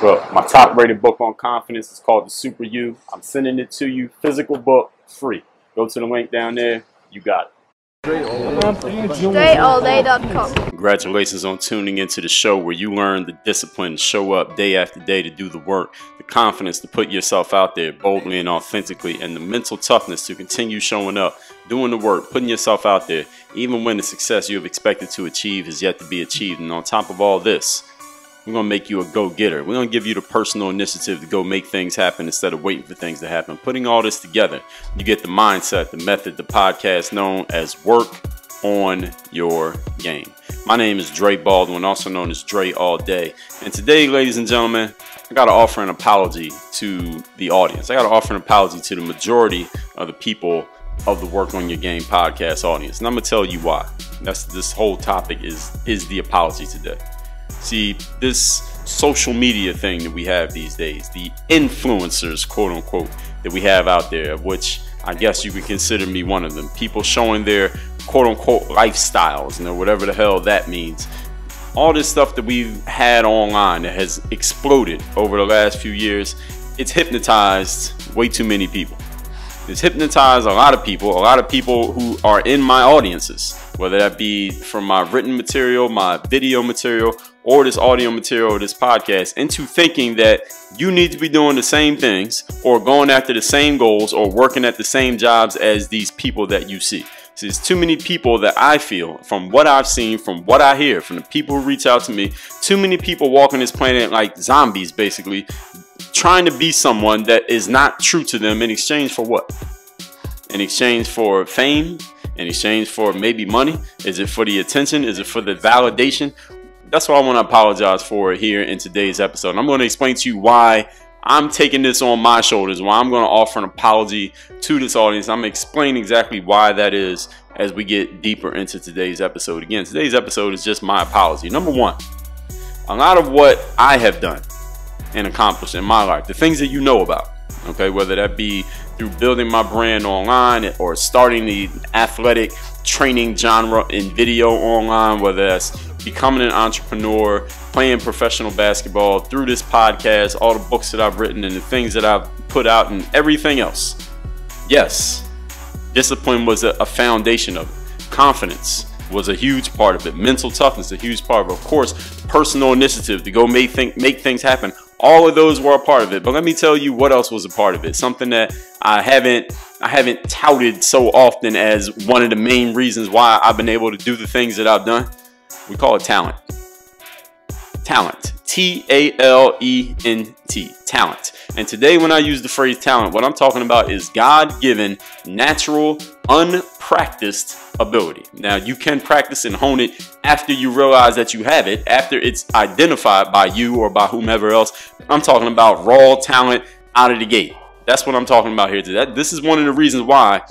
Well, my top rated book on confidence is called The Super You. I'm sending it to you, physical book, free. Go to the link down there. You got it. DreAllDay.com. Congratulations on tuning into the show where you learn the discipline to show up day after day to do the work, the confidence to put yourself out there boldly and authentically, and the mental toughness to continue showing up, doing the work, putting yourself out there, even when the success you have expected to achieve is yet to be achieved. And on top of all this, we're going to make you a go-getter. We're going to give you the personal initiative to go make things happen instead of waiting for things to happen. Putting all this together, you get the mindset, the method, the podcast known as Work on Your Game. My name is Dre Baldwin, also known as Dre All Day. And today, ladies and gentlemen, I got to offer an apology to the audience. I got to offer an apology to the majority of the people of the Work on Your Game podcast audience. And I'm going to tell you why. This whole topic is the apology today. See, this social media thing that we have these days, the influencers, quote unquote, that we have out there, of which I guess you could consider me one of them. People showing their quote unquote lifestyles, whatever the hell that means. All this stuff that we've had online that has exploded over the last few years, it's hypnotized way too many people. It's hypnotized a lot of people who are in my audiences, whether that be from my written material, my video material, or this audio material, or this podcast, into thinking that you need to be doing the same things or going after the same goals or working at the same jobs as these people that you see. So there's too many people that I feel, from what I've seen, from what I hear, from the people who reach out to me, too many people walking this planet like zombies, basically, trying to be someone that is not true to them in exchange for what? In exchange for fame? In exchange for maybe money? Is it for the attention? Is it for the validation? That's what I want to apologize for here in today's episode. I'm going to explain to you why I'm taking this on my shoulders, why I'm going to offer an apology to this audience. I'm going to explain exactly why that is as we get deeper into today's episode. Again, today's episode is just my apology. Number one, a lot of what I have done and accomplished in my life, the things that you know about, okay, whether that be through building my brand online or starting the athletic training genre in video online, whether that's becoming an entrepreneur, playing professional basketball, through this podcast, all the books that I've written and the things that I've put out and everything else. Yes, discipline was a foundation of it. Confidence was a huge part of it. Mental toughness, a huge part of it. Of course, personal initiative to go make things happen. All of those were a part of it. But let me tell you what else was a part of it. Something that I haven't touted so often as one of the main reasons why I've been able to do the things that I've done. We call it talent. Talent. T-A-L-E-N-T. Talent. And today when I use the phrase talent, what I'm talking about is God-given, natural, unpracticed ability. Now, you can practice and hone it after you realize that you have it, after it's identified by you or by whomever else. I'm talking about raw talent out of the gate. That's what I'm talking about here today. This is one of the reasons why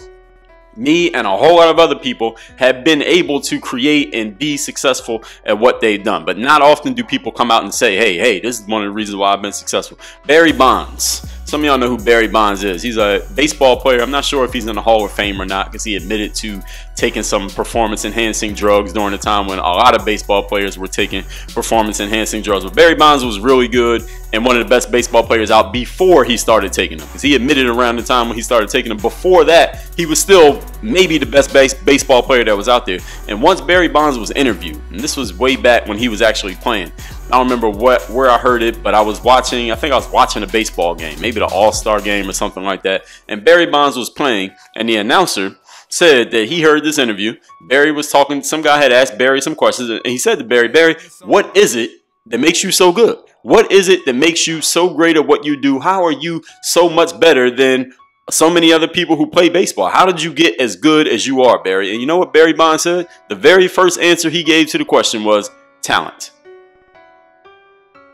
me and a whole lot of other people have been able to create and be successful at what they've done. But not often do people come out and say, hey, this is one of the reasons why I've been successful. Barry Bonds. Some of y'all know who Barry Bonds is. He's a baseball player. I'm not sure if he's in the Hall of Fame or not, because he admitted to taking some performance-enhancing drugs during the time when a lot of baseball players were taking performance-enhancing drugs. But Barry Bonds was really good and one of the best baseball players out before he started taking them, because he admitted around the time when he started taking them. Before that, he was still maybe the best baseball player that was out there. And once Barry Bonds was interviewed, and this was way back when he was actually playing, I don't remember where I heard it, but I think I was watching a baseball game, maybe the All-Star game or something like that. And Barry Bonds was playing, and the announcer said that he heard this interview. Barry was talking, some guy had asked Barry some questions, and he said to Barry, what is it that makes you so good? What is it that makes you so great at what you do? How are you so much better than so many other people who play baseball? How did you get as good as you are, Barry? And you know what Barry Bonds said? The very first answer he gave to the question was talent.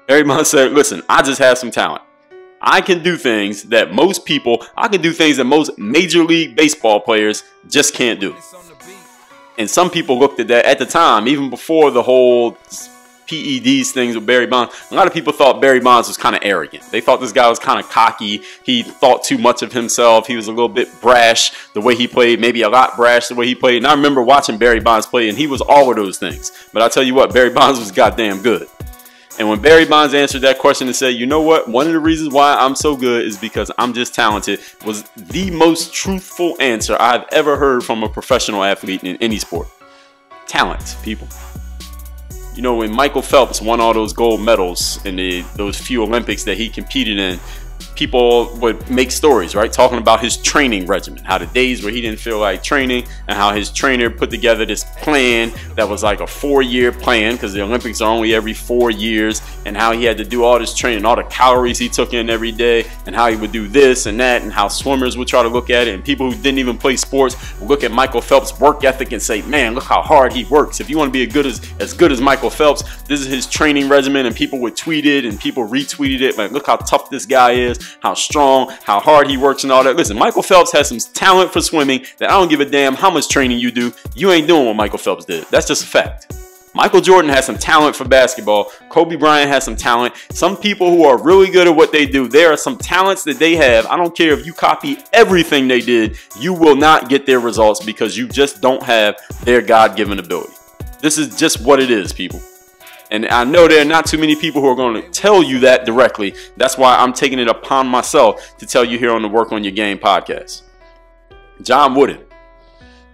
Barry Bonds said, listen, I just have some talent. I can do things that most Major League Baseball players just can't do. And some people looked at that at the time, even before the whole PEDs things with Barry Bonds. A lot of people thought Barry Bonds was kind of arrogant. They thought this guy was kind of cocky. He thought too much of himself. He was a little bit brash the way he played, maybe a lot brash the way he played. And I remember watching Barry Bonds play, and he was all of those things. But I'll tell you what, Barry Bonds was goddamn good. And when Barry Bonds answered that question and said, you know what, one of the reasons why I'm so good is because I'm just talented, was the most truthful answer I've ever heard from a professional athlete in any sport. Talent, people. You know, when Michael Phelps won all those gold medals in those few Olympics that he competed in, people would make stories, right? Talking about his training regimen, how the days where he didn't feel like training, and how his trainer put together this plan that was like a 4-year plan, because the Olympics are only every 4 years, and how he had to do all this training, all the calories he took in every day, and how he would do this and that, and how swimmers would try to look at it, and people who didn't even play sports would look at Michael Phelps' work ethic and say, man, look how hard he works. If you want to be as good as Michael Phelps, this is his training regimen, and people would tweet it, and people retweeted it, like, look how tough this guy is, how strong, how hard he works and all that. Listen, Michael Phelps has some talent for swimming that I don't give a damn how much training you do. You ain't doing what Michael Phelps did. That's just a fact. Michael Jordan has some talent for basketball. Kobe Bryant has some talent. Some people who are really good at what they do, there are some talents that they have. I don't care if you copy everything they did, you will not get their results because you just don't have their God-given ability. This is just what it is, people. And I know there are not too many people who are going to tell you that directly. That's why I'm taking it upon myself to tell you here on the Work on Your Game podcast. John Wooden.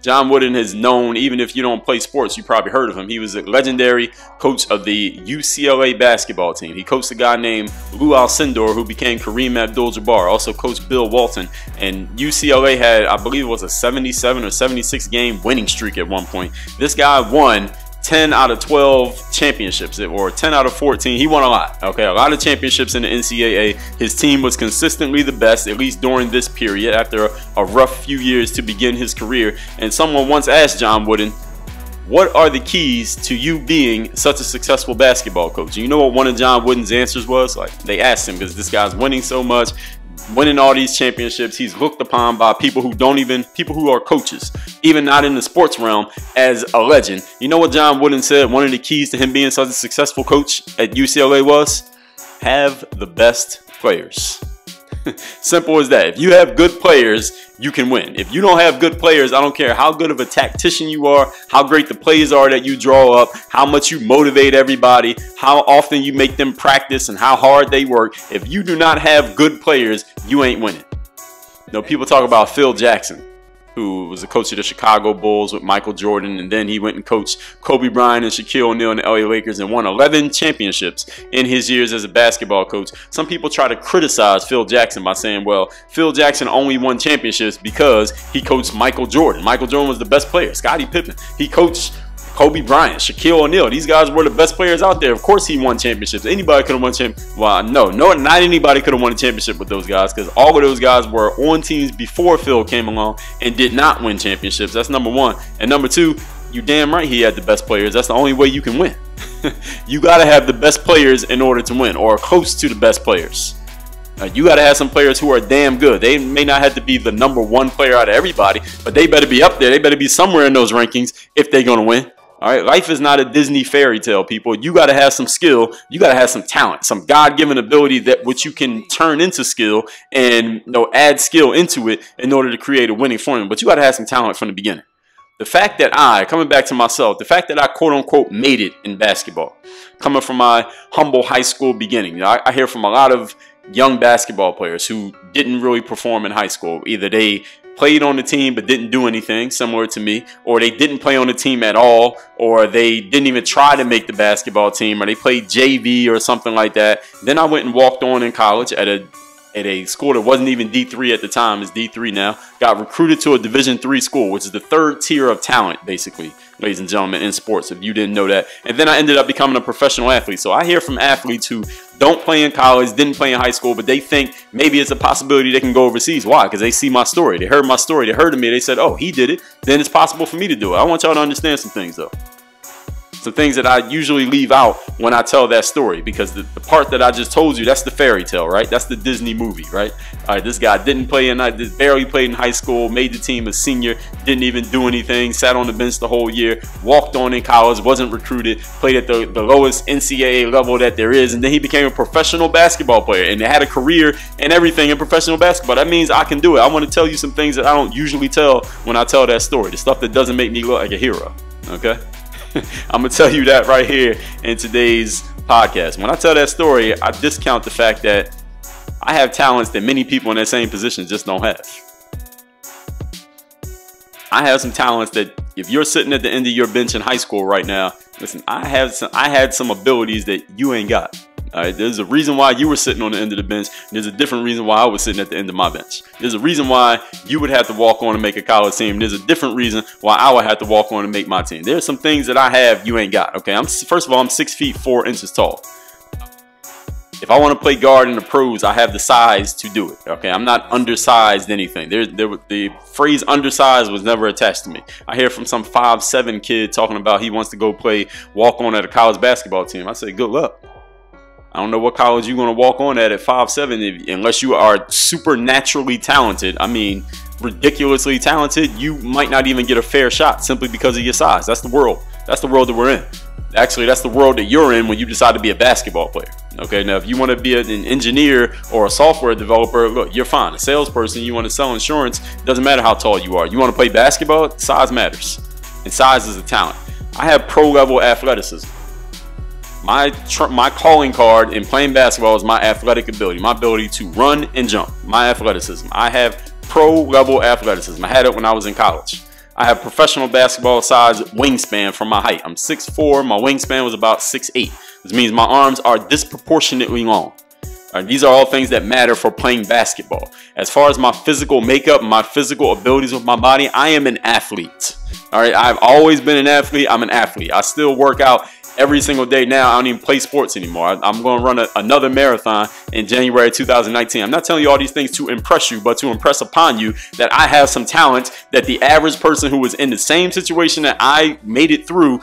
John Wooden is known, even if you don't play sports, you probably heard of him. He was a legendary coach of the UCLA basketball team. He coached a guy named Lou Alcindor, who became Kareem Abdul-Jabbar. Also coached Bill Walton. And UCLA had, I believe it was a 77 or 76 game winning streak at one point. This guy won 10 out of 12 championships, or 10 out of 14. He won a lot. Okay, a lot of championships in the NCAA. His team was consistently the best, at least during this period, after a rough few years to begin his career. And someone once asked John Wooden, what are the keys to you being such a successful basketball coach? And you know what one of John Wooden's answers was? Like, they asked him, because this guy's winning so much, winning all these championships, he's looked upon by people who are coaches, even not in the sports realm, as a legend. You know what John Wooden said one of the keys to him being such a successful coach at UCLA was? Have the best players. Simple as that. If you have good players, you can win. If you don't have good players, I don't care how good of a tactician you are, how great the plays are that you draw up, how much you motivate everybody, how often you make them practice, and how hard they work. If you do not have good players, you ain't winning. You know, people talk about Phil Jackson, who was the coach of the Chicago Bulls with Michael Jordan, and then he went and coached Kobe Bryant and Shaquille O'Neal in the LA Lakers and won 11 championships in his years as a basketball coach. Some people try to criticize Phil Jackson by saying, well, Phil Jackson only won championships because he coached Michael Jordan. Michael Jordan was the best player. Scottie Pippen. He coached Kobe Bryant, Shaquille O'Neal. These guys were the best players out there. Of course he won championships. Anybody could have won championships. Well, no, not anybody could have won a championship with those guys, because all of those guys were on teams before Phil came along and did not win championships. That's number one. And number two, you damn right he had the best players. That's the only way you can win. You got to have the best players in order to win, or close to the best players. You got to have some players who are damn good. They may not have to be the number one player out of everybody, but they better be up there. They better be somewhere in those rankings if they're going to win. All right, life is not a Disney fairy tale, people. You got to have some skill. You got to have some talent, some God-given ability that which you can turn into skill and add skill into it in order to create a winning formula. But you got to have some talent from the beginning. The fact that coming back to myself, the fact that I quote-unquote made it in basketball, coming from my humble high school beginning. I hear from a lot of young basketball players who didn't really perform in high school. Either they played on the team but didn't do anything, similar to me, or they didn't play on the team at all, or they didn't even try to make the basketball team, or they played JV or something like that. Then I went and walked on in college at a school that wasn't even D3 at the time. It's D3 now. Got recruited to a Division III school, which is the third tier of talent, basically, ladies and gentlemen, in sports, if you didn't know that. And then I ended up becoming a professional athlete. So I hear from athletes who don't play in college, didn't play in high school, but they think maybe it's a possibility they can go overseas. Why? Because they see my story. They heard my story. They heard of me. They said, oh, he did it. Then it's possible for me to do it. I want y'all to understand some things, though. Some things that I usually leave out when I tell that story, because the part that I just told you, that's the fairy tale, right? That's the Disney movie, right? All right, this guy didn't play barely played in high school, made the team a senior, didn't even do anything, sat on the bench the whole year, walked on in college, wasn't recruited, played at the lowest NCAA level that there is, and then he became a professional basketball player and had a career and everything in professional basketball. That means I can do it. I want to tell you some things that I don't usually tell when I tell that story, the stuff that doesn't make me look like a hero, okay? I'm going to tell you that right here in today's podcast. When I tell that story, I discount the fact that I have talents that many people in that same position just don't have. I have some talents that if you're sitting at the end of your bench in high school right now, listen, I had some abilities that you ain't got. All right, there's a reason why you were sitting on the end of the bench. There's a different reason why I was sitting at the end of my bench. There's a reason why you would have to walk on and make a college team. There's a different reason why I would have to walk on and make my team. There's some things that I have you ain't got. Okay, first of all, I'm 6 feet 4 inches tall. If I want to play guard in the pros, I have the size to do it. Okay, I'm not undersized anything. The phrase undersized was never attached to me. I hear from some 5'7" kid talking about he wants to go play walk on at a college basketball team. I say, good luck. I don't know what college you're going to walk on at 5'7", unless you are supernaturally talented. I mean, ridiculously talented. You might not even get a fair shot simply because of your size. That's the world. That's the world that we're in. Actually, that's the world that you're in when you decide to be a basketball player. Okay, now if you want to be an engineer or a software developer, look, you're fine. A salesperson, you want to sell insurance, doesn't matter how tall you are. You want to play basketball, size matters. And size is a talent. I have pro-level athleticism. My calling card in playing basketball is my athletic ability, my ability to run and jump, my athleticism. I have pro-level athleticism. I had it when I was in college. I have professional basketball size wingspan from my height. I'm 6'4", my wingspan was about 6'8". This means my arms are disproportionately long. These are all things that matter for playing basketball. As far as my physical makeup, my physical abilities with my body, I am an athlete. All right, I've always been an athlete. I'm an athlete. I still work out every single day now. I don't even play sports anymore. I'm going to run another marathon in January 2019. I'm not telling you all these things to impress you, but to impress upon you that I have some talent that the average person who was in the same situation that I made it through,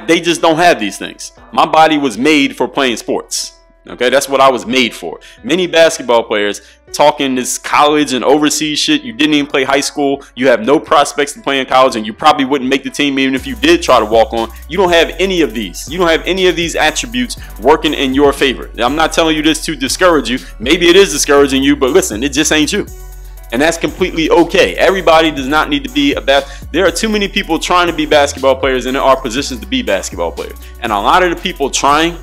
they just don't have these things. My body was made for playing sports. Okay, that's what I was made for. Many basketball players talking this college and overseas shit. You didn't even play high school. You have no prospects to play in college, and you probably wouldn't make the team even if you did try to walk on. You don't have any of these. You don't have any of these attributes working in your favor. I'm not telling you this to discourage you. Maybe it is discouraging you, but listen, it just ain't you. And that's completely okay. Everybody does not need to be there are too many people trying to be basketball players, and there are positions to be basketball players. And a lot of the people trying,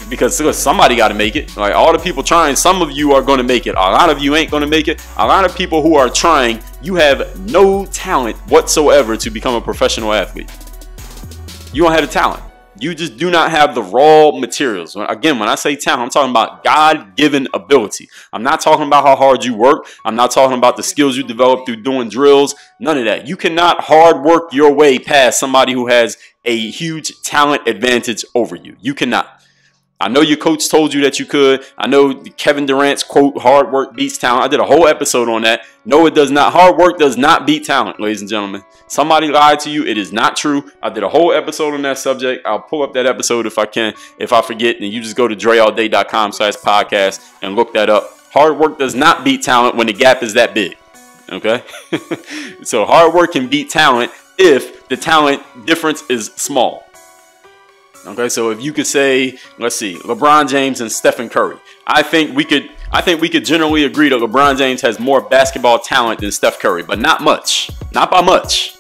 because somebody got to make it. Like all the people trying, some of you are going to make it. A lot of you ain't going to make it. A lot of people who are trying, you have no talent whatsoever to become a professional athlete. You don't have the talent. You just do not have the raw materials. Again, when I say talent, I'm talking about God-given ability. I'm not talking about how hard you work. I'm not talking about the skills you develop through doing drills. None of that. You cannot hard work your way past somebody who has a huge talent advantage over you. You cannot. I know your coach told you that you could. I know Kevin Durant's quote, hard work beats talent. I did a whole episode on that. No, it does not. Hard work does not beat talent, ladies and gentlemen. Somebody lied to you. It is not true. I did a whole episode on that subject. I'll pull up that episode if I can. If I forget, then you just go to dreallday.com/podcast and look that up. Hard work does not beat talent when the gap is that big. Okay? So hard work can beat talent if the talent difference is small. Okay, so if you could say, let's see, LeBron James and Stephen Curry, I think we could generally agree that LeBron James has more basketball talent than Steph Curry, but not much, not by much.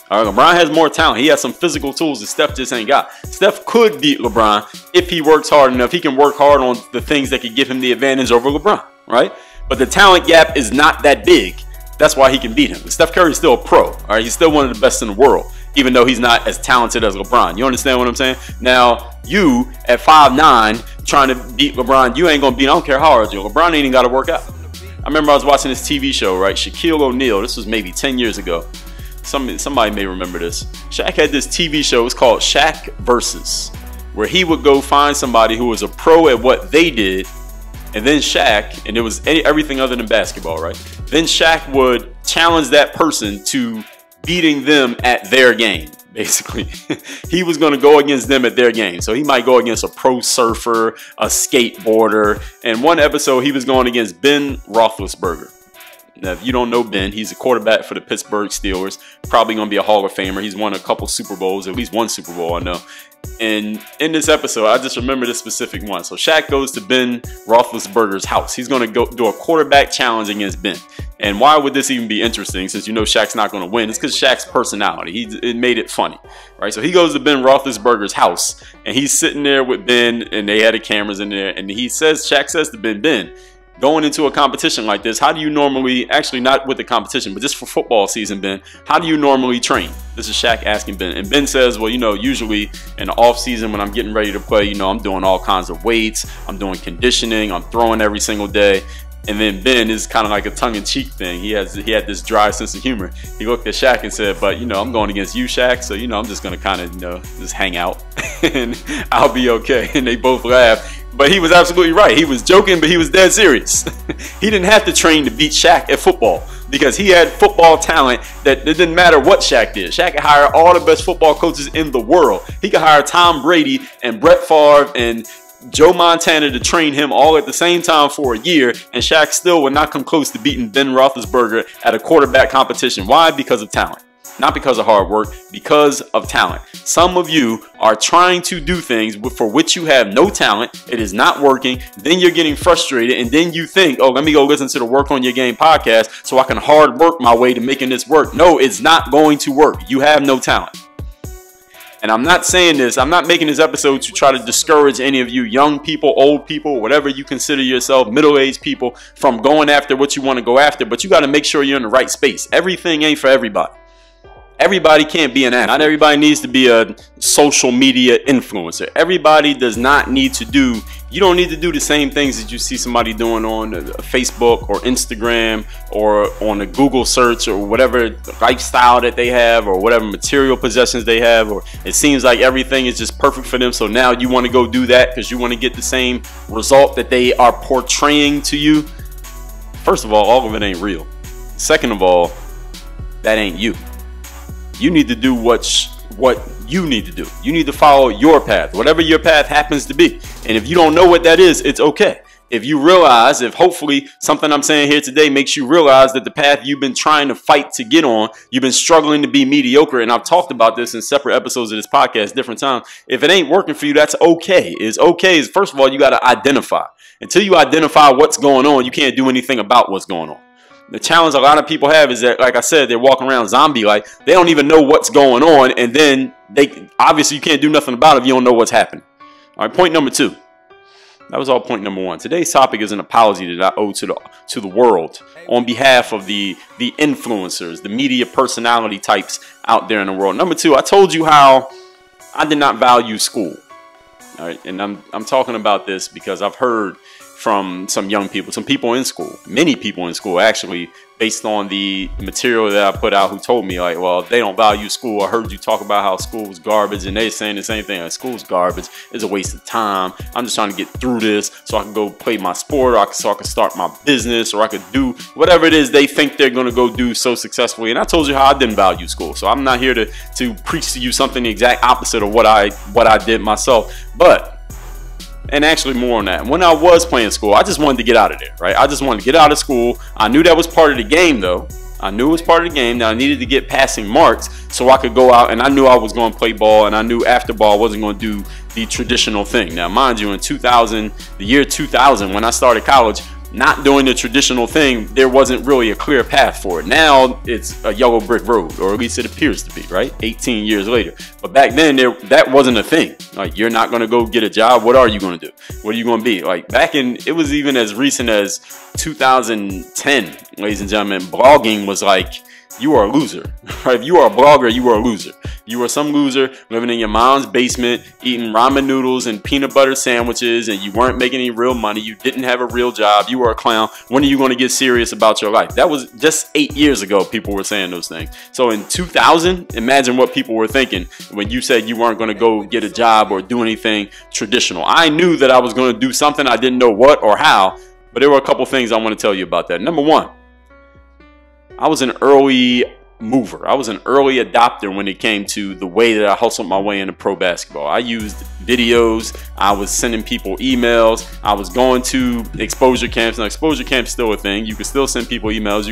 All right, LeBron has more talent. He has some physical tools that Steph just ain't got. Steph could beat LeBron if he works hard enough. He can work hard on the things that could give him the advantage over LeBron, right? But the talent gap is not that big. That's why he can beat him. But Steph Curry is still a pro. All right, he's still one of the best in the world, even though he's not as talented as LeBron. You understand what I'm saying? Now, you at 5'9", trying to beat LeBron, you ain't gonna beat. I don't care how hard you are. LeBron ain't even got to work out. I remember I was watching this TV show, right? Shaquille O'Neal. This was maybe 10 years ago. Somebody may remember this. Shaq had this TV show. It's called Shaq Versus, where he would go find somebody who was a pro at what they did, and then Shaq, and it was everything other than basketball, right? Then Shaq would challenge that person to beating them at their game, basically. He was going to go against them at their game. So he might go against a pro surfer, a skateboarder. And one episode, he was going against Ben Roethlisberger. Now, if you don't know Ben, he's a quarterback for the Pittsburgh Steelers, probably going to be a Hall of Famer. He's won a couple Super Bowls, at least one Super Bowl, I know. And in this episode, I just remember this specific one. So Shaq goes to Ben Roethlisberger's house. He's going to go do a quarterback challenge against Ben. And why would this even be interesting, since you know Shaq's not going to win? It's because Shaq's personality. It made it funny, right? So he goes to Ben Roethlisberger's house, and he's sitting there with Ben, and they had the cameras in there. And Shaq says to Ben, going into a competition like this, how do you normally, actually not with the competition, but just for football season, Ben, how do you normally train? This is Shaq asking Ben. And Ben says, well, you know, usually in the off season when I'm getting ready to play, you know, I'm doing all kinds of weights, I'm doing conditioning, I'm throwing every single day. And then Ben is kind of like a tongue-in-cheek thing. He had this dry sense of humor. He looked at Shaq and said, but, you know, I'm going against you, Shaq, so, you know, I'm just going to kind of, you know, just hang out and I'll be okay. And they both laughed. But he was absolutely right. He was joking, but he was dead serious. He didn't have to train to beat Shaq at football because he had football talent that it didn't matter what Shaq did. Shaq could hire all the best football coaches in the world. He could hire Tom Brady and Brett Favre and Joe Montana to train him all at the same time for a year, and Shaq still would not come close to beating Ben Roethlisberger at a quarterback competition. Why? Because of talent. Not because of hard work, because of talent. Some of you are trying to do things for which you have no talent. It is not working. Then you're getting frustrated, and then you think, oh, let me go listen to the Work on Your Game podcast so I can hard work my way to making this work. No, it's not going to work. You have no talent. And I'm not saying this, I'm not making this episode to try to discourage any of you young people, old people, whatever you consider yourself, middle-aged people, from going after what you want to go after, but you got to make sure you're in the right space. Everything ain't for everybody. Everybody can't be an athlete. Not everybody needs to be a social media influencer. Everybody does not need to do, you don't need to do the same things that you see somebody doing on Facebook or Instagram or on a Google search or whatever lifestyle that they have or whatever material possessions they have, or it seems like everything is just perfect for them. So now you want to go do that because you want to get the same result that they are portraying to you. First of all of it ain't real. Second of all, that ain't you. You need to do what you need to do. You need to follow your path, whatever your path happens to be. And if you don't know what that is, it's okay. If you realize, if hopefully something I'm saying here today makes you realize that the path you've been trying to fight to get on, you've been struggling to be mediocre, and I've talked about this in separate episodes of this podcast different times. If it ain't working for you, that's okay. It's okay. First of all, you got to identify. Until you identify what's going on, you can't do anything about what's going on. The challenge a lot of people have is that, like I said, they're walking around zombie-like. They don't even know what's going on, and then obviously you can't do nothing about it if you don't know what's happening. All right, point number 2. That was all point number 1. Today's topic is an apology that I owe to the world on behalf of the influencers, the media personality types out there in the world. Number 2, I told you how I did not value school. All right, and I'm talking about this because I've heard from some young people, some people in school, many people in school actually, based on the material that I put out, who told me like, well, they don't value school. I heard you talk about how school was garbage, and they're saying the same thing. Like, school's garbage. It's a waste of time. I'm just trying to get through this so I can go play my sport, or so I can start my business, or I could do whatever it is they think they're going to go do so successfully. And I told you how I didn't value school. So I'm not here to preach to you something the exact opposite of what I did myself. And actually more on that. When I was playing school, I just wanted to get out of there, right? I just wanted to get out of school. I knew that was part of the game, though. I knew it was part of the game. Now I needed to get passing marks so I could go out, and I knew I was going to play ball, and I knew after ball I wasn't going to do the traditional thing. Now, mind you, in the year 2000, when I started college, not doing the traditional thing, there wasn't really a clear path for it. Now it's a yellow brick road, or at least it appears to be, right? 18 years later. But back then, that wasn't a thing. Like, you're not going to go get a job. What are you going to do? What are you going to be? Like, it was even as recent as 2010, ladies and gentlemen, blogging was like, you are a loser. Right? If you are a blogger, you are a loser. You are some loser living in your mom's basement, eating ramen noodles and peanut butter sandwiches, and you weren't making any real money. You didn't have a real job. You were a clown. When are you going to get serious about your life? That was just 8 years ago people were saying those things. So in 2000, imagine what people were thinking when you said you weren't going to go get a job or do anything traditional. I knew that I was going to do something. I didn't know what or how, but there were a couple things I want to tell you about that. Number 1, I was an early mover. I was an early adopter when it came to the way that I hustled my way into pro basketball. I used videos. I was sending people emails. I was going to exposure camps. Now, exposure camps still a thing. You can still send people emails.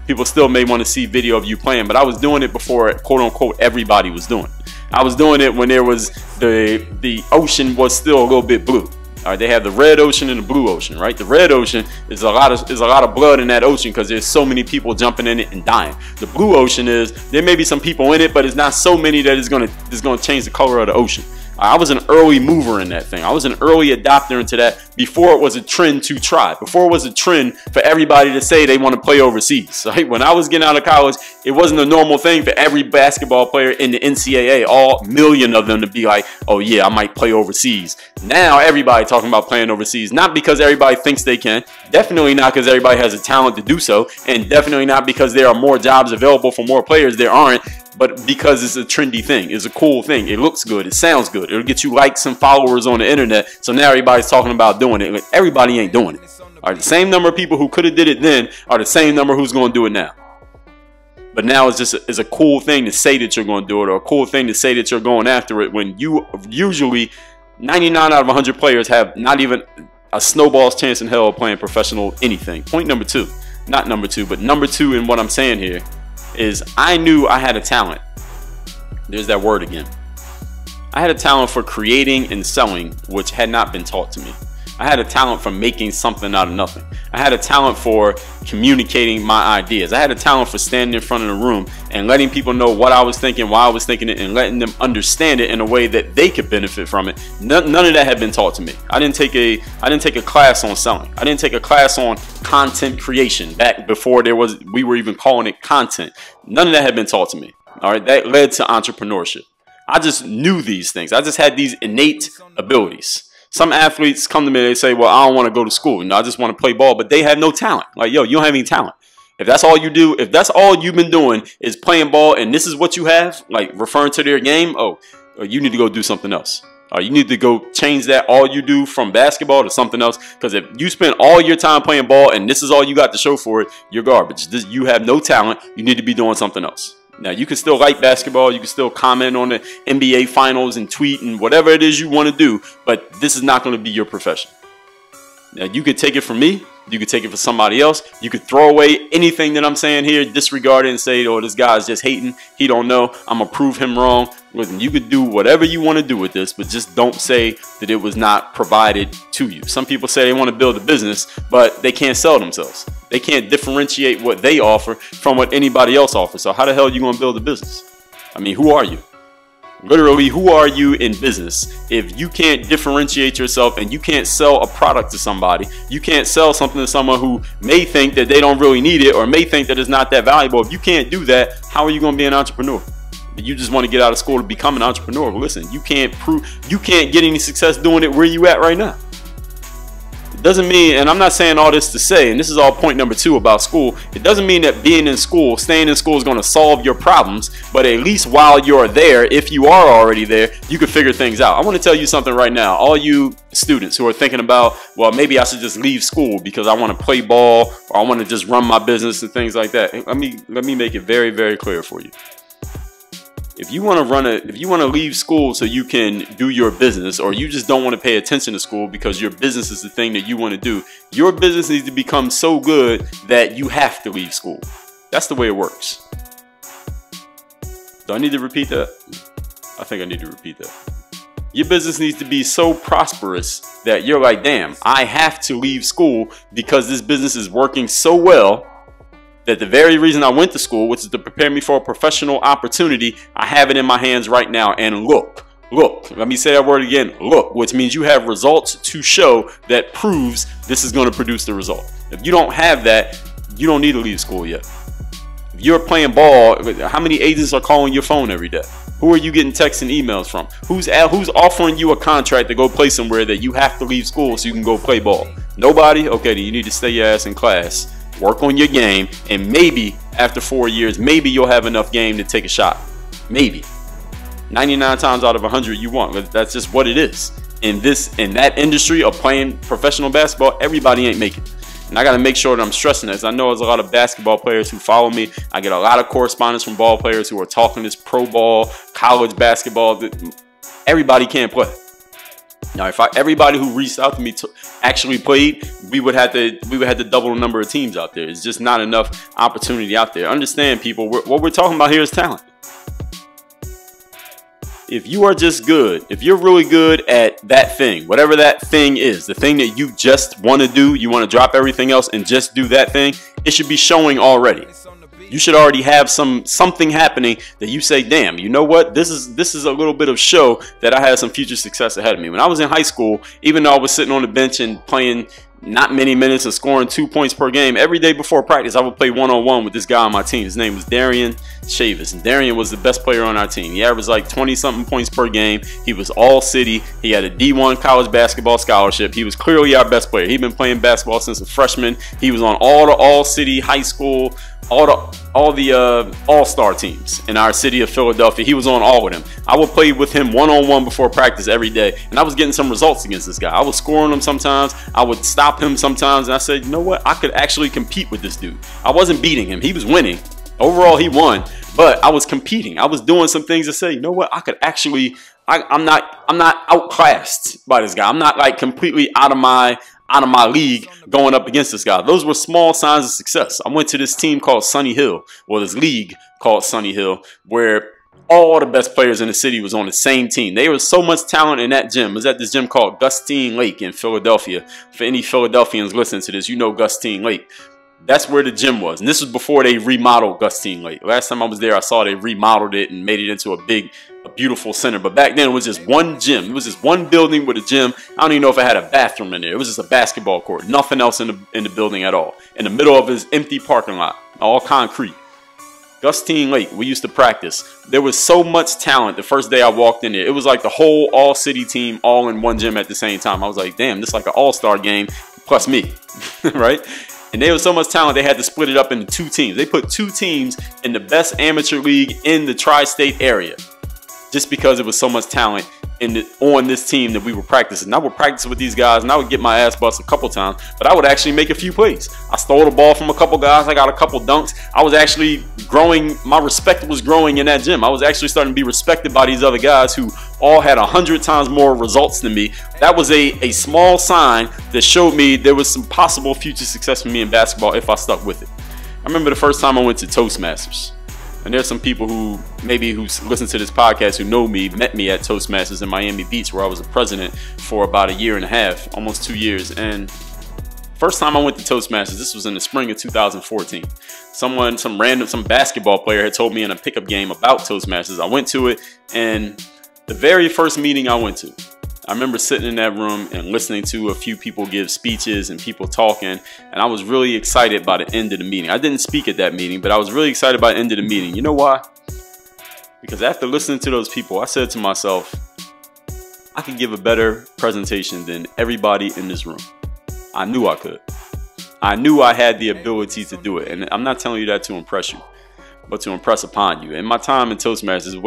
People still may want to see video of you playing, but I was doing it before, quote unquote, everybody was doing it. I was doing it when there was the ocean was still a little bit blue. All right, they have the red ocean and the blue ocean, right? The red ocean is a lot of blood in that ocean because there's so many people jumping in it and dying. The blue ocean is there may be some people in it, but it's not so many that it's gonna change the color of the ocean. I was an early mover in that thing. I was an early adopter into that before it was a trend to try. Before it was a trend for everybody to say they want to play overseas. Right? When I was getting out of college, it wasn't a normal thing for every basketball player in the NCAA, all million of them, to be like, oh yeah, I might play overseas. Now everybody talking about playing overseas, not because everybody thinks they can, definitely not because everybody has a talent to do so, and definitely not because there are more jobs available for more players. There aren't. But because it's a trendy thing, it's a cool thing, it looks good, it sounds good, it'll get you likes and followers on the internet. So now everybody's talking about doing it. Everybody ain't doing it. All right, the same number of people who could have did it then are the same number who's going to do it now. But now it's just a cool thing to say that you're going to do it, or a cool thing to say that you're going after it, when you usually 99 out of 100 players have not even a snowball's chance in hell of playing professional anything. Point number two, not number two, but number two in what I'm saying here is I knew I had a talent. There's that word again. I had a talent for creating and selling, which had not been taught to me. I had a talent for making something out of nothing. I had a talent for communicating my ideas. I had a talent for standing in front of the room and letting people know what I was thinking, why I was thinking it, and letting them understand it in a way that they could benefit from it. None of that had been taught to me. I didn't take a class on selling. I didn't take a class on content creation back before we were even calling it content. None of that had been taught to me. All right, that led to entrepreneurship. I just knew these things. I just had these innate abilities. Some athletes come to me and they say, well, I don't want to go to school. You know, I just want to play ball, but they have no talent. Like, yo, you don't have any talent. If that's all you do, if that's all you've been doing is playing ball and this is what you have, like referring to their game, oh, you need to go do something else. You need to go change that, all you do, from basketball to something else. Because if you spend all your time playing ball and this is all you got to show for it, you're garbage. You have no talent. You need to be doing something else. Now, you can still like basketball. You can still comment on the NBA finals and tweet and whatever it is you want to do. But this is not going to be your profession. Now, you could take it from me. You could take it from somebody else. You could throw away anything that I'm saying here, disregard it and say, oh, this guy's just hating. He don't know. I'm going to prove him wrong. Listen, you could do whatever you want to do with this, but just don't say that it was not provided to you. Some people say they want to build a business, but they can't sell themselves. They can't differentiate what they offer from what anybody else offers. So how the hell are you going to build a business? I mean, who are you? Literally, who are you in business if you can't differentiate yourself and you can't sell a product to somebody? You can't sell something to someone who may think that they don't really need it or may think that it's not that valuable. If you can't do that, how are you going to be an entrepreneur? You just want to get out of school to become an entrepreneur. But listen, you can't get any success doing it where you at right now. It doesn't mean, and I'm not saying all this to say, and this is all point number two about school, it doesn't mean that being in school, staying in school is going to solve your problems, but at least while you're there, if you are already there, you can figure things out. I want to tell you something right now. All you students who are thinking about, well, maybe I should just leave school because I want to play ball or I want to just run my business and things like that. Let me make it very, very clear for you. If you want to leave school so you can do your business, or you just don't want to pay attention to school because your business is the thing that you want to do, your business needs to become so good that you have to leave school. That's the way it works. Do I need to repeat that? I think I need to repeat that. Your business needs to be so prosperous that you're like, damn, I have to leave school because this business is working so well that the very reason I went to school, which is to prepare me for a professional opportunity, I have it in my hands right now. And look, let me say that word again, look, which means you have results to show that proves this is going to produce the result. If you don't have that, you don't need to leave school yet. If you're playing ball, how many agents are calling your phone every day? Who are you getting texts and emails from? Who's offering you a contract to go play somewhere that you have to leave school so you can go play ball? Nobody? Okay, then you need to stay your ass in class. Work on your game, and maybe after 4 years, maybe you'll have enough game to take a shot. Maybe. 99 times out of 100 you won't. That's just what it is. In that industry of playing professional basketball, everybody ain't making it. And I got to make sure that I'm stressing this. I know there's a lot of basketball players who follow me. I get a lot of correspondence from ball players who are talking this pro ball, college basketball. Everybody can't play. Now, if everybody who reached out to me actually played, we would have to double the number of teams out there. It's just not enough opportunity out there. Understand, people, what we're talking about here is talent. If you are just good, if you're really good at that thing, whatever that thing is, the thing that you just want to do, you want to drop everything else and just do that thing, it should be showing already. You should already have something happening that you say, damn, you know what? This is a little bit of show that I had some future success ahead of me. When I was in high school, even though I was sitting on the bench and playing not many minutes and scoring 2 points per game, every day before practice, I would play one-on-one with this guy on my team. His name was Darian Chavis, and Darian was the best player on our team. He averaged like 20-something points per game. He was all city. He had a D1 college basketball scholarship. He was clearly our best player. He'd been playing basketball since a freshman. He was on all the all-city high school, all the all-star teams in our city of Philadelphia. He was on all of them. I would play with him one-on-one before practice every day, and I was getting some results against this guy. I was scoring him sometimes. I would stop him sometimes, and I said, you know what? I could actually compete with this dude. I wasn't beating him. He was winning. Overall, he won, but I was competing. I was doing some things to say, you know what? I could actually, I'm not outclassed by this guy. I'm not like completely out of my league going up against this guy. Those were small signs of success. I went to this team called Sunny Hill, or this league called Sunny Hill, where all the best players in the city was on the same team. There was so much talent in that gym. It was at this gym called Gustine Lake in Philadelphia. For any Philadelphians listening to this, you know Gustine Lake. That's where the gym was. And this was before they remodeled Gustine Lake. Last time I was there, I saw they remodeled it and made it into a beautiful center. But back then, it was just one gym. It was just one building with a gym. I don't even know if it had a bathroom in there. It was just a basketball court. Nothing else in the building at all. In the middle of this empty parking lot. All concrete. Gustine Lake, we used to practice. There was so much talent the first day I walked in there. It was like the whole all-city team all in one gym at the same time. I was like, damn, this is like an all-star game plus me, right? And there was so much talent, they had to split it up into 2 teams. They put 2 teams in the best amateur league in the tri-state area just because it was so much talent on this team that we were practicing. And I would practice with these guys, and I would get my ass busted a couple times, but I would actually make a few plays. I stole the ball from a couple guys. I got a couple dunks. I was actually growing. My respect was growing in that gym. I was actually starting to be respected by these other guys who all had 100 times more results than me. That was a small sign that showed me there was some possible future success for me in basketball if I stuck with it. I remember the first time I went to Toastmasters. And there's some people who listen to this podcast who know me, met me at Toastmasters in Miami Beach, where I was a president for about 1.5 years, almost 2 years. And first time I went to Toastmasters, this was in the spring of 2014. Some basketball player had told me in a pickup game about Toastmasters. I went to it, and the very first meeting I went to, I remember sitting in that room and listening to a few people give speeches and people talking, and I was really excited by the end of the meeting. I didn't speak at that meeting, but I was really excited by the end of the meeting. You know why? Because after listening to those people, I said to myself, I could give a better presentation than everybody in this room. I knew I could. I knew I had the ability to do it, and I'm not telling you that to impress you, but to impress upon you. In my time in Toastmasters,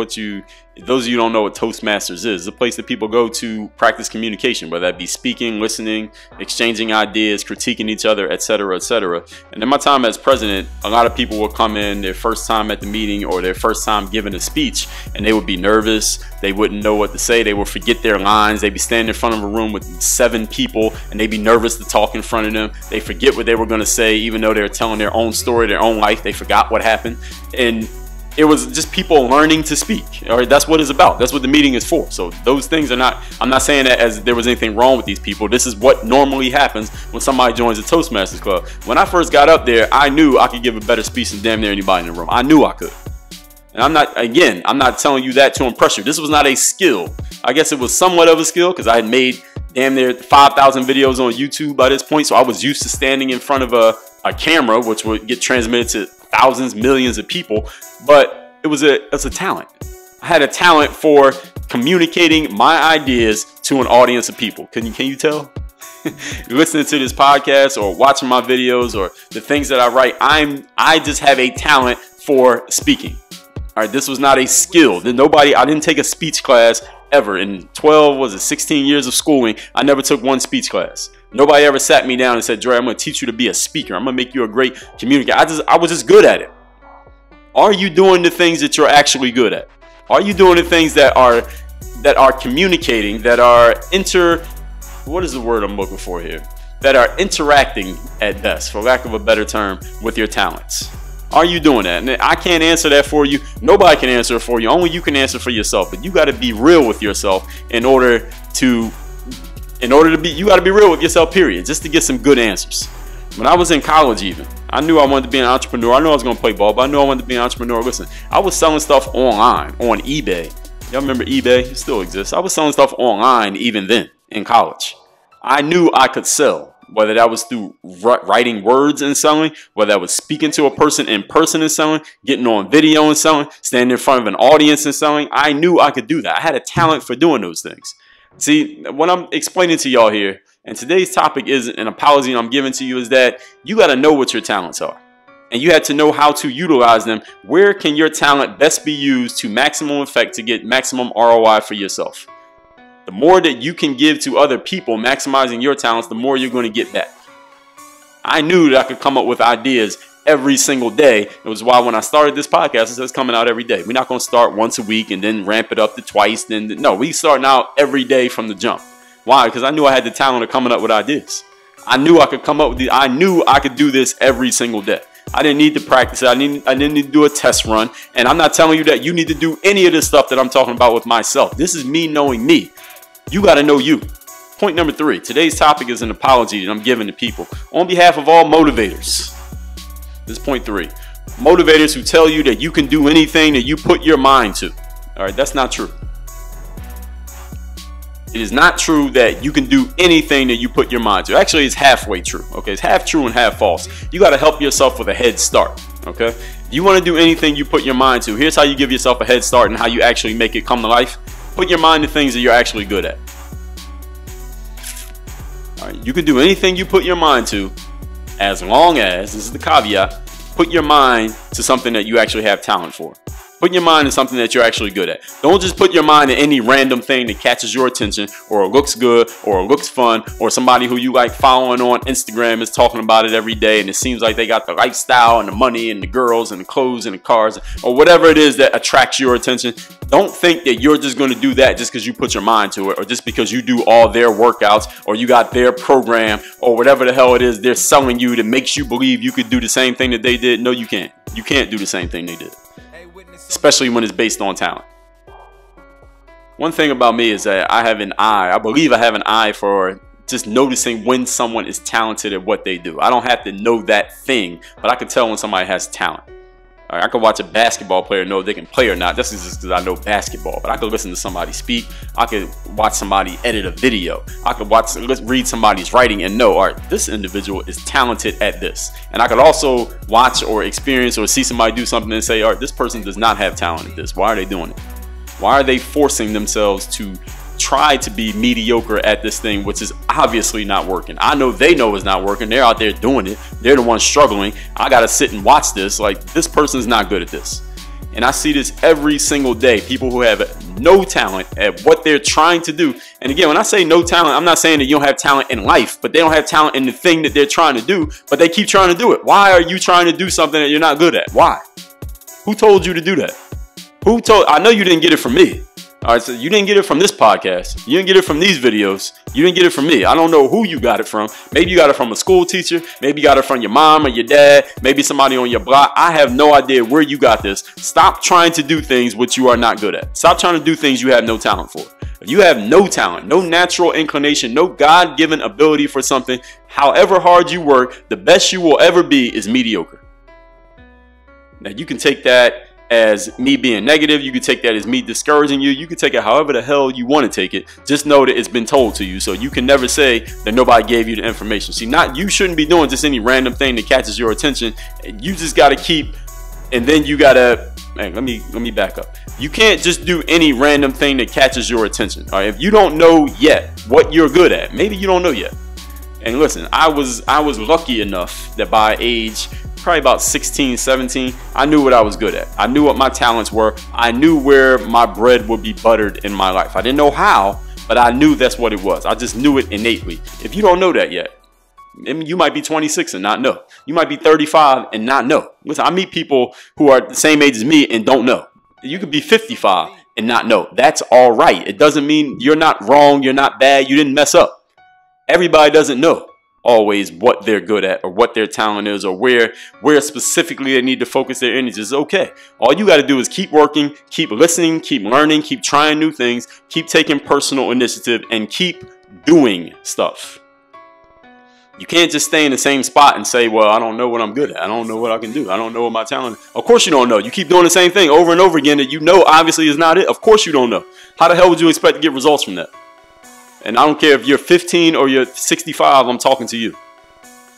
those of you who don't know what Toastmasters is, it's a place that people go to practice communication, whether that be speaking, listening, exchanging ideas, critiquing each other, etc., etc. And in my time as president, a lot of people will come in their first time at the meeting or their first time giving a speech, and they would be nervous. They wouldn't know what to say. They would forget their lines. They'd be standing in front of a room with 7 people, and they'd be nervous to talk in front of them. They forget what they were going to say, even though they were telling their own story, their own life. They forgot what happened. And it was just people learning to speak. All right, that's what it's about. That's what the meeting is for. So those things are not, I'm not saying that as there was anything wrong with these people. This is what normally happens when somebody joins the Toastmasters Club. When I first got up there, I knew I could give a better speech than damn near anybody in the room. I knew I could. And I'm not telling you that to impress you. This was not a skill. I guess it was somewhat of a skill because I had made damn near 5,000 videos on YouTube by this point. So I was used to standing in front of a camera, which would get transmitted to thousands, millions of people. But it was a talent. I had a talent for communicating my ideas to an audience of people. Can you tell? Listening to this podcast or watching my videos or the things that I write, I just have a talent for speaking. All right, this was not a skill. I didn't take a speech class ever. In 16 years of schooling, I never took one speech class. Nobody ever sat me down and said, Dre, I'm going to teach you to be a speaker. I'm going to make you a great communicator. I was just good at it. Are you doing the things that you're actually good at? Are you doing the things that are communicating, that are what is the word I'm looking for here? That are interacting at best, for lack of a better term, with your talents? Are you doing that? And I can't answer that for you. Nobody can answer it for you. Only you can answer for yourself. But you got to be real with yourself you got to be real with yourself, period, just to get some good answers. When I was in college even, I knew I wanted to be an entrepreneur. I knew I was going to play ball, but I knew I wanted to be an entrepreneur. Listen, I was selling stuff online, on eBay. Y'all remember eBay? It still exists. I was selling stuff online even then in college. I knew I could sell, whether that was through writing words and selling, whether that was speaking to a person in person and selling, getting on video and selling, standing in front of an audience and selling. I knew I could do that. I had a talent for doing those things. See, what I'm explaining to y'all here, and today's topic is an apology I'm giving to you, is that you got to know what your talents are. And you have to know how to utilize them. Where can your talent best be used to maximum effect to get maximum ROI for yourself? The more that you can give to other people, maximizing your talents, the more you're going to get back. I knew that I could come up with ideas every single day. It was why when I started this podcast, it says coming out every day. We're not going to start once a week and then ramp it up to twice. No, we starting out every day from the jump. Why? Because I knew I had the talent of coming up with ideas. I knew I could come up with I knew I could do this every single day. I didn't need to practice it. I didn't need to do a test run. And I'm not telling you that you need to do any of this stuff that I'm talking about with myself. This is me knowing me. You got to know you. Point number 3. Today's topic is an apology that I'm giving to people on behalf of all motivators. This is point 3. Motivators who tell you that you can do anything that you put your mind to. All right, that's not true. It is not true that you can do anything that you put your mind to. Actually, it's halfway true. Okay, it's half true and half false. You got to help yourself with a head start. Okay, if you want to do anything you put your mind to, here's how you give yourself a head start and how you actually make it come to life. Put your mind to things that you're actually good at. All right, you can do anything you put your mind to, as long as, this is the caveat, put your mind to something that you actually have talent for. Put your mind to something that you're actually good at. Don't just put your mind to any random thing that catches your attention, or it looks good, or it looks fun, or somebody who you like following on Instagram is talking about it every day, and it seems like they got the lifestyle and the money and the girls and the clothes and the cars, or whatever it is that attracts your attention. Don't think that you're just going to do that just because you put your mind to it, or just because you do all their workouts, or you got their program, or whatever the hell it is they're selling you that makes you believe you could do the same thing that they did. No, you can't. You can't do the same thing they did. Especially when it's based on talent. One thing about me is that I believe I have an eye for just noticing when someone is talented at what they do. I don't have to know that thing, but I can tell when somebody has talent. All right, I could watch a basketball player know if they can play or not. That's just because I know basketball. But I could listen to somebody speak. I could watch somebody edit a video. I could read somebody's writing and know, all right, this individual is talented at this. And I could also watch or experience or see somebody do something and say, all right, this person does not have talent at this. Why are they doing it? Why are they forcing themselves to try to be mediocre at this thing, which is obviously not working? I know they know it's not working. They're out there doing it. They're the ones struggling. I got to sit and watch this. Like, this person's not good at this. And I see this every single day. People who have no talent at what they're trying to do. And again, when I say no talent, I'm not saying that you don't have talent in life, but they don't have talent in the thing that they're trying to do, but they keep trying to do it. Why are you trying to do something that you're not good at? Why? Who told you to do that? I know you didn't get it from me. All right, so you didn't get it from this podcast. You didn't get it from these videos. You didn't get it from me. I don't know who you got it from. Maybe you got it from a school teacher. Maybe you got it from your mom or your dad. Maybe somebody on your block. I have no idea where you got this. Stop trying to do things which you are not good at. Stop trying to do things you have no talent for. If you have no talent, no natural inclination, no God-given ability for something, however hard you work, the best you will ever be is mediocre. Now, you can take that as me being negative. You could take that as me discouraging you. You could take it however the hell you want to take it. Just know that it's been told to you, so you can never say that nobody gave you the information. See, you shouldn't be doing just any random thing that catches your attention. You just got to keep, and then you got to, let me back up. You can't just do any random thing that catches your attention. All right? If you don't know yet what you're good at, maybe you don't know yet. And listen, I was lucky enough that by age probably about 16, 17, I knew what I was good at. I knew what my talents were. I knew where my bread would be buttered in my life. I didn't know how, but I knew that's what it was. I just knew it innately. If you don't know that yet, I mean, you might be 26 and not know. You might be 35 and not know. Listen, I meet people who are the same age as me and don't know. You could be 55 and not know. That's all right. It doesn't mean you're not wrong, you're not bad, you didn't mess up. Everybody doesn't know always what they're good at or what their talent is or where specifically they need to focus their energies. It's okay. All you got to do is keep working, keep listening, keep learning, keep trying new things, keep taking personal initiative, and keep doing stuff. You can't just stay in the same spot and say, well, I don't know what I'm good at. I don't know what I can do. I don't know what my talent is. Of course you don't know. You keep doing the same thing over and over again that you know obviously is not it. Of course you don't know. How the hell would you expect to get results from that? And I don't care if you're 15 or you're 65, I'm talking to you.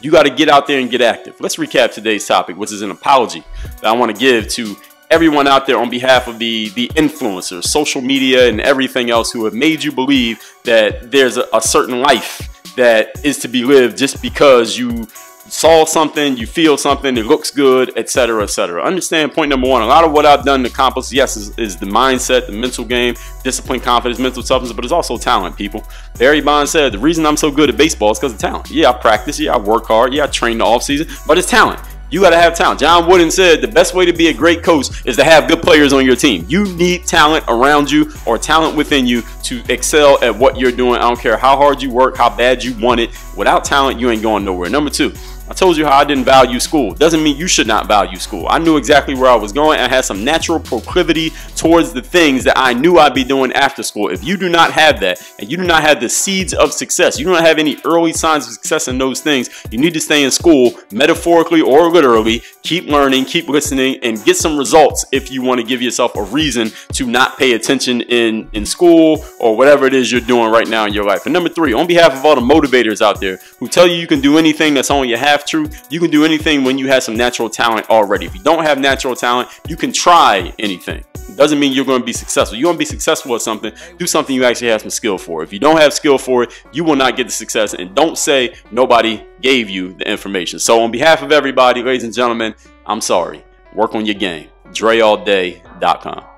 You got to get out there and get active. Let's recap today's topic, which is an apology that I want to give to everyone out there on behalf of the influencers, social media, and everything else who have made you believe that there's a certain life that is to be lived just because you saw something, you feel something, it looks good, etc., etc. Understand point number one, a lot of what I've done to accomplish, yes, is the mindset, the mental game, discipline, confidence, mental toughness, but it's also talent, people. Barry Bonds said, the reason I'm so good at baseball is because of talent. Yeah, I practice, yeah, I work hard, yeah, I train the off season, but it's talent. You got to have talent. John Wooden said the best way to be a great coach is to have good players on your team. You need talent around you or talent within you to excel at what you're doing. I don't care how hard you work, how bad you want it. Without talent, you ain't going nowhere. Number two, I told you how I didn't value school. Doesn't mean you should not value school. I knew exactly where I was going. I had some natural proclivity towards the things that I knew I'd be doing after school. If you do not have that, and you do not have the seeds of success, you don't have any early signs of success in those things, you need to stay in school, metaphorically or literally, keep learning, keep listening, and get some results if you want to give yourself a reason to not pay attention in school or whatever it is you're doing right now in your life. And number three, on behalf of all the motivators out there who tell you can do anything that's only a half truth, you can do anything when you have some natural talent already. If you don't have natural talent, you can try anything. It doesn't mean you're going to be successful. You want to be successful at something, do something you actually have some skill for. If you don't have skill for it, you will not get the success. And don't say nobody gave you the information. So on behalf of everybody, ladies and gentlemen, I'm sorry. Work on your game. DreAllDay.com.